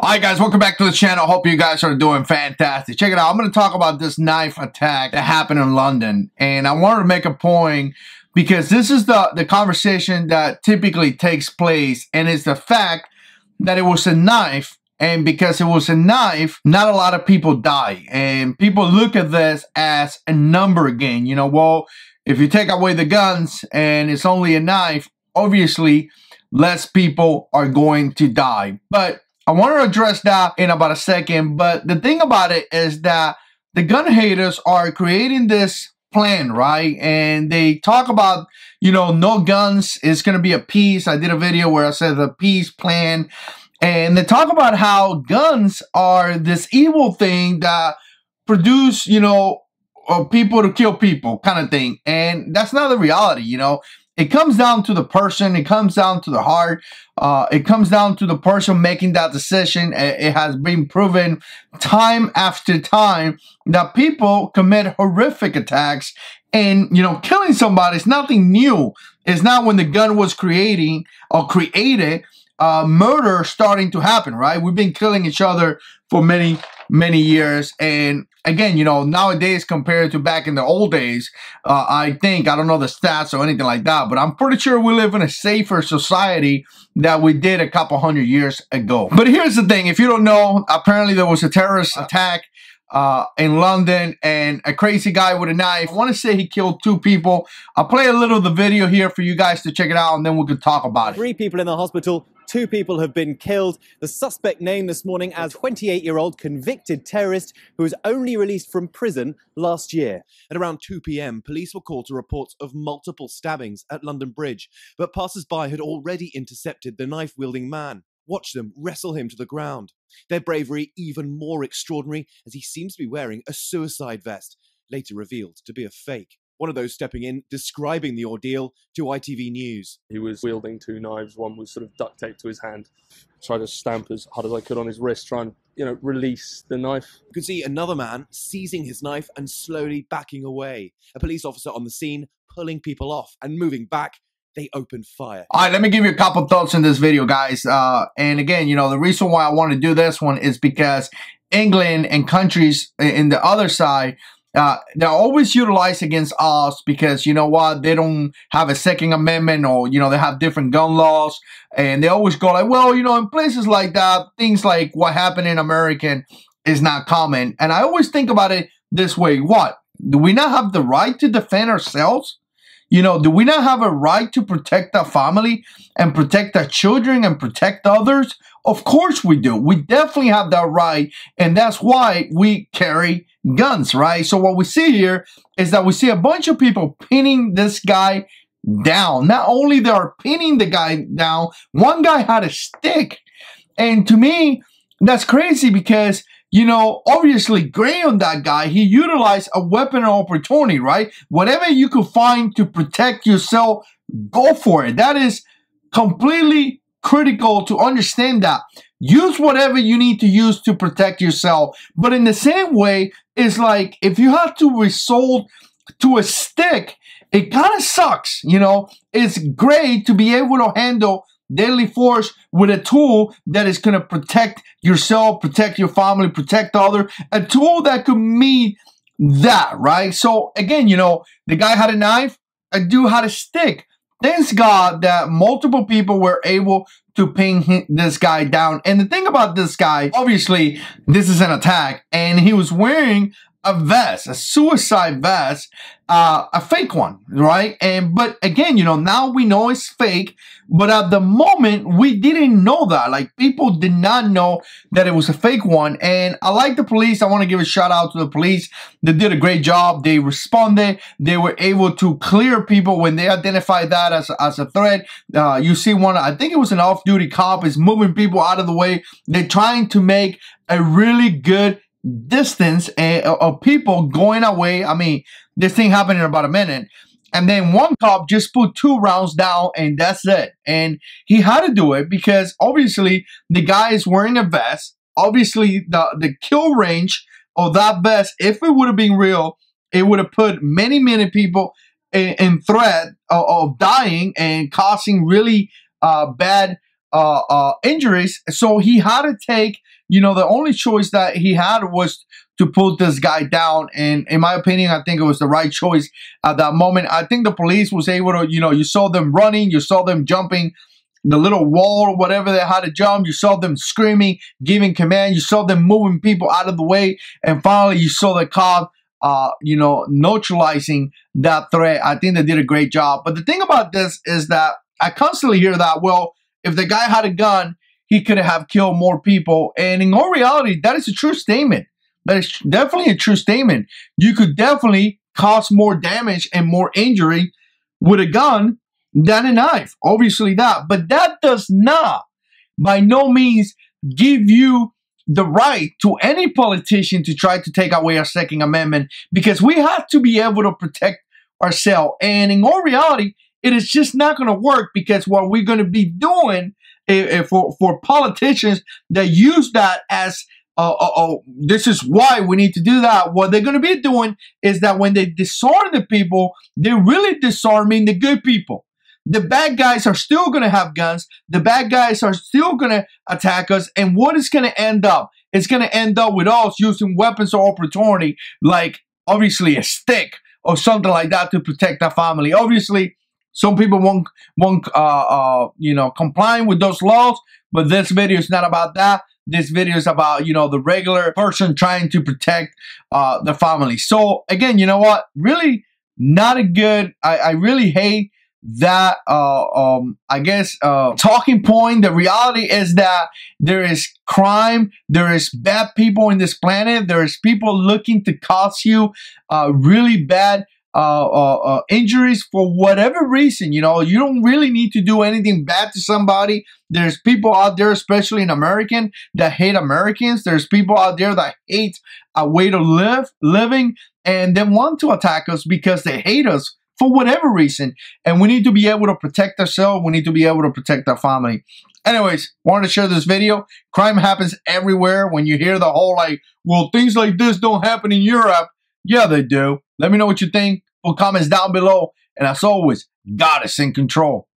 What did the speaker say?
Alright guys, welcome back to the channel. Hope you guys are doing fantastic. Check it out. I'm going to talk about this knife attack that happened in London. And I wanted to make a point because this is the conversation that typically takes place. And it's the fact that it was a knife. And because it was a knife, not a lot of people die. And people look at this as a number game. You know, well, if you take away the guns and it's only a knife, obviously less people are going to die. But I want to address that in about a second, but the thing about it is that the gun haters are creating this plan, right? And they talk about, you know, no guns is going to be a peace. I did a video where I said the peace plan, and they talk about how guns are this evil thing that produce, you know, people to kill people kind of thing. And that's not the reality, you know. It comes down to the person. It comes down to the heart. It comes down to the person making that decision. It has been proven time after time that people commit horrific attacks, and, you know, killing somebody is nothing new. It's not when the gun was created, murder starting to happen, right? We've been killing each other for many, many years. And again, you know, nowadays compared to back in the old days, I don't know the stats or anything like that, but I'm pretty sure we live in a safer society that we did a couple hundred years ago. But here's the thing. If you don't know, apparently there was a terrorist attack in London, and a crazy guy with a knife. I want to say he killed 2 people. I'll play a little of the video here for you guys to check it out, and then we can talk about it. 3 people in the hospital. 2 people have been killed. The suspect named this morning as 28-year-old convicted terrorist who was only released from prison last year. At around 2 p.m, police were called to reports of multiple stabbings at London Bridge, but passers-by had already intercepted the knife-wielding man. Watch them wrestle him to the ground. Their bravery even more extraordinary as he seems to be wearing a suicide vest, later revealed to be a fake. One of those stepping in, describing the ordeal to ITV News. He was wielding 2 knives. One was sort of duct taped to his hand. Tried to stamp as hard as I could on his wrist, try and, you know, release the knife. You could see another man seizing his knife and slowly backing away. A police officer on the scene pulling people off and moving back. They opened fire. All right, let me give you a couple thoughts in this video, guys. And again, you know, the reason why I want to do this one is because England and countries in the other side, they're always utilized against us because, you know what, they don't have a Second Amendment, or, you know, they have different gun laws, and they always go like, well, you know, in places like that, things like what happened in America is not common. And I always think about it this way. What? Do we not have the right to defend ourselves? You know, do we not have a right to protect our family and protect our children and protect others? Of course we do. We definitely have that right, and that's why we carry guns, right? So what we see here is that we see a bunch of people pinning this guy down. Not only they are pinning the guy down, one guy had a stick. And to me, that's crazy because, you know, obviously Gray on that guy, he utilized a weapon of opportunity, right? Whatever you could find to protect yourself, go for it. That is completely critical to understand that. Use whatever you need to use to protect yourself. But in the same way, it's like if you have to resort to a stick, it kind of sucks, you know. It's great to be able to handle deadly force with a tool that is going to protect yourself, protect your family, protect others. A tool that could meet that, right? So again, you know, the guy had a knife, a dude had a stick. Thanks God that multiple people were able to pin this guy down. And the thing about this guy, obviously, this is an attack, and he was wearing a vest, a suicide vest, a fake one, right? But again, you know, now we know it's fake, but at the moment we didn't know that. Like, people did not know that it was a fake one. And I like the police. I want to give a shout out to the police. They did a great job. They responded. They were able to clear people when they identified that as a threat. You see one, I think it was an off-duty cop, is moving people out of the way. They're trying to make a really good distance of people going away. I mean, this thing happened in about a minute. And then one cop just put 2 rounds down, and that's it. And he had to do it because obviously the guy is wearing a vest. Obviously the kill range of that vest, if it would have been real, it would have put many, many people in threat of dying and causing really bad injuries. So he had to take, you know, the only choice that he had was to put this guy down. And in my opinion, I think it was the right choice at that moment. I think the police was able to, you know, you saw them running, you saw them jumping the little wall or whatever they had to jump. You saw them screaming, giving command. You saw them moving people out of the way. And finally, you saw the cop, you know, neutralizing that threat. I think they did a great job. But the thing about this is that I constantly hear that, well, if the guy had a gun, he could have killed more people. And in all reality, that is a true statement. That is definitely a true statement. You could definitely cause more damage and more injury with a gun than a knife. Obviously that. But that does not, by no means, give you the right to any politician to try to take away our Second Amendment, because we have to be able to protect ourselves. And in all reality, it is just not going to work, because what we're going to be doing for politicians that use that as this is why we need to do that. What they're going to be doing is that when they disarm the people, they're really disarming the good people. The bad guys are still going to have guns. The bad guys are still going to attack us. And what is going to end up? It's going to end up with us using weapons of opportunity, like obviously a stick or something like that to protect our family. Obviously, some people won't you know, complying with those laws, but this video is not about that. This video is about, you know, the regular person trying to protect the family. So again, you know what? Really not a good, I really hate that, I guess, talking point. The reality is that there is crime, there is bad people in this planet, there is people looking to cause you really bad injuries for whatever reason. You know, you don't really need to do anything bad to somebody. There's people out there, especially in American, that hate Americans. There's people out there that hate a way to living, and they want to attack us because they hate us for whatever reason. And we need to be able to protect ourselves. We need to be able to protect our family. Anyways, wanted to share this video. Crime happens everywhere. When you hear the whole like, well, things like this don't happen in Europe. Yeah, they do. Let me know what you think. Put comments down below. And as always, God is in control.